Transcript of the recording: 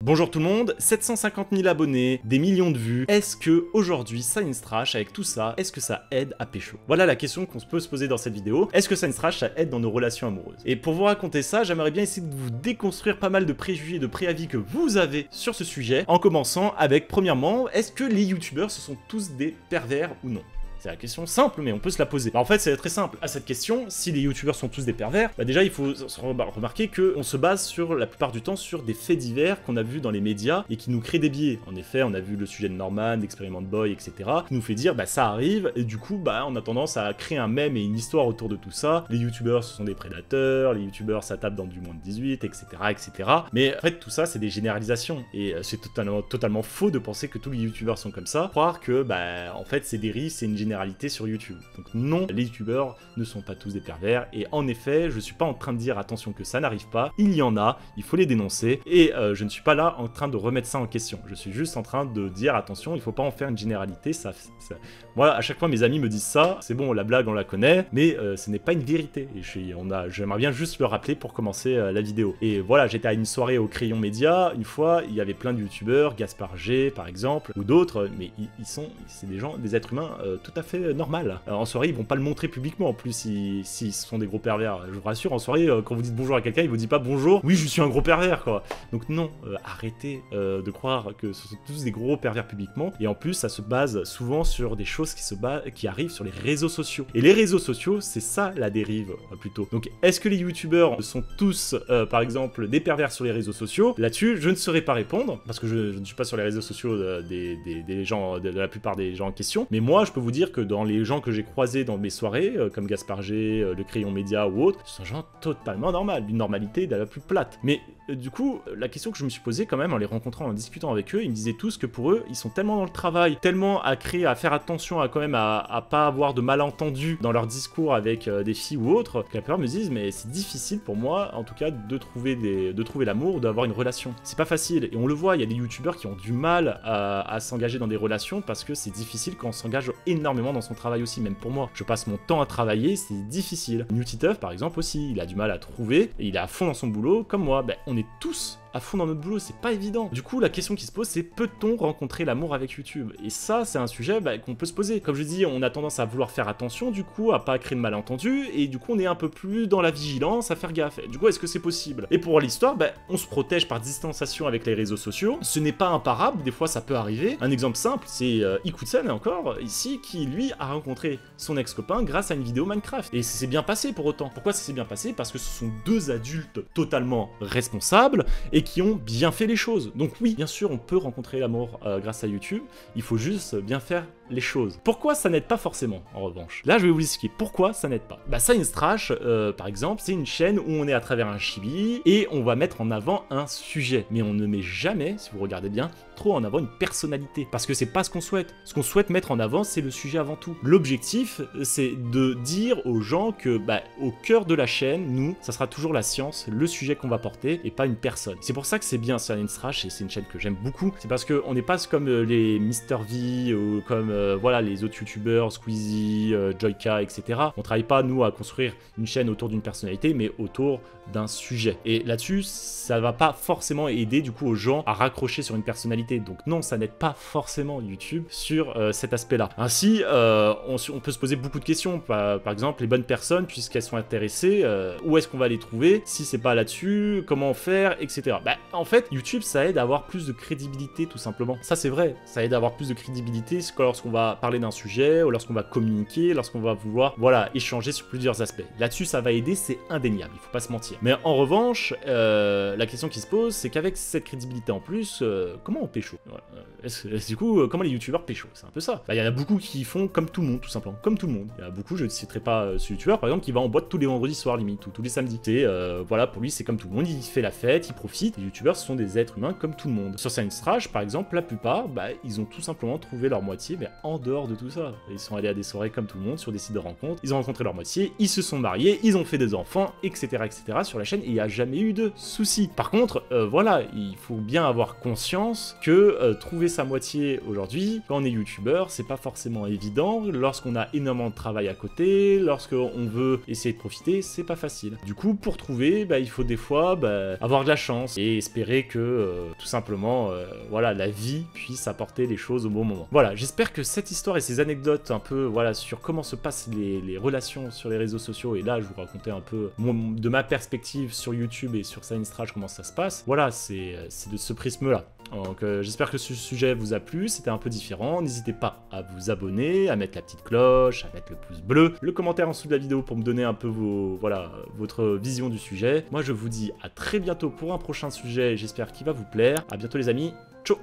Bonjour tout le monde, 750 000 abonnés, des millions de vues. Est-ce que aujourd'hui Science Trash, avec tout ça, est-ce que ça aide à pécho? Voilà la question qu'on peut se poser dans cette vidéo. Est-ce que Science Trash, ça aide dans nos relations amoureuses? Et pour vous raconter ça, j'aimerais bien essayer de vous déconstruire pas mal de préjugés et de préavis que vous avez sur ce sujet, en commençant avec, premièrement, est-ce que les youtubeurs, ce sont tous des pervers ou non? C'est la question simple, mais on peut se la poser. En fait, c'est très simple. À cette question, si les youtubeurs sont tous des pervers, déjà, il faut remarquer qu'on se base sur, la plupart du temps, sur des faits divers qu'on a vus dans les médias et qui nous créent des biais. En effet, on a vu le sujet de Norman, d'Experiment Boy, etc., qui nous fait dire, ça arrive, et du coup, on a tendance à créer un mème et une histoire autour de tout ça. Les youtubeurs, ce sont des prédateurs, les youtubeurs, ça tape dans du moins de 18, etc., etc. Mais en fait, tout ça, c'est des généralisations. Et c'est totalement faux de penser que tous les youtubeurs sont comme ça. Croire que, en fait, c'est des risques, c'est une généralité sur YouTube. Donc non, les youtubeurs ne sont pas tous des pervers, et en effet, je suis pas en train de dire attention que ça n'arrive pas, il y en a, il faut les dénoncer, et je ne suis pas là en train de remettre ça en question, je suis juste en train de dire attention, il faut pas en faire une généralité, moi à chaque fois mes amis me disent ça, c'est bon, la blague on la connaît, mais ce n'est pas une vérité, et j'aimerais bien juste le rappeler pour commencer la vidéo. Et voilà, j'étais à une soirée au Crayon Média, une fois, il y avait plein de youtubeurs, Gaspard G par exemple, ou d'autres, mais c'est des gens, des êtres humains tout à fait normal. En soirée, ils vont pas le montrer publiquement en plus s'ils sont des gros pervers. Je vous rassure, en soirée, quand vous dites bonjour à quelqu'un, il vous dit pas bonjour, oui, je suis un gros pervers, quoi. Donc non, arrêtez de croire que ce sont tous des gros pervers publiquement. Et en plus, ça se base souvent sur des choses qui arrivent sur les réseaux sociaux. Et les réseaux sociaux, c'est ça la dérive, plutôt. Donc, est-ce que les youtubeurs sont tous, par exemple, des pervers sur les réseaux sociaux? Là-dessus, je ne saurais pas répondre, parce que je ne suis pas sur les réseaux sociaux des gens, de la plupart des gens en question. Mais moi, je peux vous dire que dans les gens que j'ai croisés dans mes soirées, comme Gaspard G, le Crayon Média ou autres, ce sont des gens totalement normaux, d'une normalité de la plus plate. Mais du coup, la question que je me suis posée quand même en les rencontrant, en discutant avec eux, ils me disaient tous que pour eux, ils sont tellement dans le travail, tellement à faire attention à quand même à pas avoir de malentendus dans leur discours avec des filles ou autres, que la plupart me disent mais c'est difficile pour moi, en tout cas, de trouver l'amour ou d'avoir une relation. C'est pas facile, et on le voit, il y a des youtubeurs qui ont du mal à s'engager dans des relations parce que c'est difficile quand on s'engage énormément dans son travail aussi, même pour moi. Je passe mon temps à travailler, c'est difficile. Newtiteuf par exemple aussi, il a du mal à trouver, et il est à fond dans son boulot, comme moi. On est tous à fond dans notre boulot, c'est pas évident. Du coup, la question qui se pose, c'est peut-on rencontrer l'amour avec YouTube? Et ça, c'est un sujet qu'on peut se poser. Comme je dis, on a tendance à vouloir faire attention, du coup, à pas créer de malentendus, et du coup, on est un peu plus dans la vigilance, à faire gaffe. Et du coup, est-ce que c'est possible? Et pour l'histoire, on se protège par distanciation avec les réseaux sociaux. Ce n'est pas imparable, des fois, ça peut arriver. Un exemple simple, c'est Ikutsen, encore, ici, qui, lui, a rencontré son ex-copain grâce à une vidéo Minecraft. Et ça s'est bien passé pour autant. Pourquoi ça s'est bien passé? Parce que ce sont deux adultes totalement responsables, et qui ont bien fait les choses. Donc oui, bien sûr, on peut rencontrer l'amour grâce à YouTube, il faut juste bien faire les choses. Pourquoi ça n'aide pas forcément, en revanche? Là, je vais vous expliquer pourquoi ça n'aide pas. Science Trash, par exemple, c'est une chaîne où on est à travers un chibi, et on va mettre en avant un sujet. Mais on ne met jamais, si vous regardez bien, trop en avant une personnalité. Parce que c'est pas ce qu'on souhaite. Ce qu'on souhaite mettre en avant, c'est le sujet avant tout. L'objectif, c'est de dire aux gens que, au cœur de la chaîne, nous, ça sera toujours la science, le sujet qu'on va porter, et pas une personne. C'est pour ça que c'est bien Science Trash, et c'est une chaîne que j'aime beaucoup. C'est parce qu'on n'est pas comme les Mr V, ou comme voilà, les autres youtubeurs, Squeezie, Joyka, etc. On travaille pas, nous, à construire une chaîne autour d'une personnalité, mais autour d'un sujet. Et là-dessus, ça va pas forcément aider, du coup, aux gens à raccrocher sur une personnalité. Donc non, ça n'aide pas forcément YouTube sur cet aspect-là. Ainsi, on peut se poser beaucoup de questions. Par exemple, les bonnes personnes, puisqu'elles sont intéressées, où est-ce qu'on va les trouver? Si c'est pas là-dessus, comment faire, etc. En fait, YouTube, ça aide à avoir plus de crédibilité, tout simplement. Ça, c'est vrai. Ça aide à avoir plus de crédibilité lorsqu'on va parler d'un sujet, ou lorsqu'on va communiquer, lorsqu'on va vouloir, voilà, échanger sur plusieurs aspects. Là-dessus, ça va aider, c'est indéniable, il faut pas se mentir. Mais en revanche, la question qui se pose, c'est qu'avec cette crédibilité en plus, comment on pécho? Du coup, comment les youtubeurs pécho? C'est un peu ça. Il y en a beaucoup qui font comme tout le monde, tout simplement. Comme tout le monde. Il y a beaucoup, je ne citerai pas ce youtubeur, par exemple, qui va en boîte tous les vendredis soirs, limite, ou tous les samedis. C'est, voilà, pour lui, c'est comme tout le monde, il fait la fête, il profite. Les youtubeurs, ce sont des êtres humains comme tout le monde. Sur Science Trash, par exemple, la plupart, ils ont tout simplement trouvé leur moitié, mais en dehors de tout ça. Ils sont allés à des soirées comme tout le monde, sur des sites de rencontres, ils ont rencontré leur moitié, ils se sont mariés, ils ont fait des enfants, etc. etc. sur la chaîne, et il n'y a jamais eu de soucis. Par contre, voilà, il faut bien avoir conscience que trouver sa moitié aujourd'hui, quand on est youtubeur, c'est pas forcément évident. Lorsqu'on a énormément de travail à côté, lorsqu'on veut essayer de profiter, c'est pas facile. Du coup, pour trouver, il faut des fois avoir de la chance et espérer que tout simplement, voilà, la vie puisse apporter les choses au bon moment. Voilà, j'espère que cette histoire et ces anecdotes un peu, voilà, sur comment se passent les relations sur les réseaux sociaux, et là, je vous racontais un peu de ma perspective sur YouTube et sur Scienstrash comment ça se passe. Voilà, c'est de ce prisme-là. Donc j'espère que ce sujet vous a plu, c'était un peu différent, n'hésitez pas à vous abonner, à mettre la petite cloche, à mettre le pouce bleu, le commentaire en dessous de la vidéo pour me donner un peu votre vision du sujet. Moi je vous dis à très bientôt pour un prochain sujet, j'espère qu'il va vous plaire. À bientôt les amis, ciao.